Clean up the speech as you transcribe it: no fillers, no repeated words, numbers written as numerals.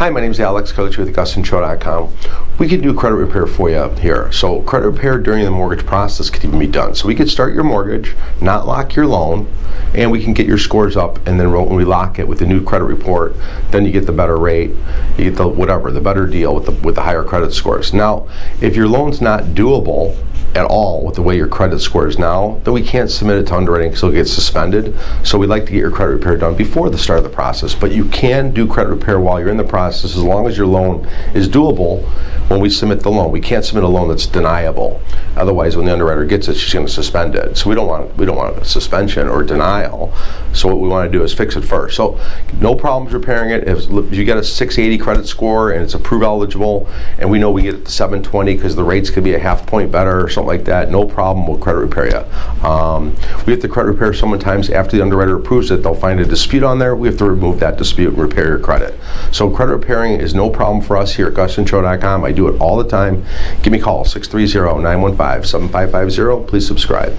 Hi, my name is Alex, coach with AugustinShow.com. We can do credit repair for you here. So credit repair during the mortgage process could even be done. So we could start your mortgage, not lock your loan, and we can get your scores up, and then when we lock it with the new credit report, then you get the better rate, you get the better deal with the higher credit scores. Now, if your loan's not doable at all with the way your credit score is now, then we can't submit it to underwriting because it'll get suspended. So we'd like to get your credit repair done before the start of the process. But you can do credit repair while you're in the process as long as your loan is doable when we submit the loan. We can't submit a loan that's deniable. Otherwise, when the underwriter gets it, she's going to suspend it. So we don't want a suspension or denial. So what we want to do is fix it first. So no problems repairing it. If you get a 680 credit score and it's approved eligible, and we know we get it to 720 because the rates could be a half point better or something like that, no problem, we'll credit repair you. We have to credit repair sometimes after the underwriter approves it. They'll find a dispute on there. We have to remove that dispute and repair your credit. So credit repairing is no problem for us here at AugustinShow.com. I do it all the time. Give me a call, 630-915-7550. Please subscribe.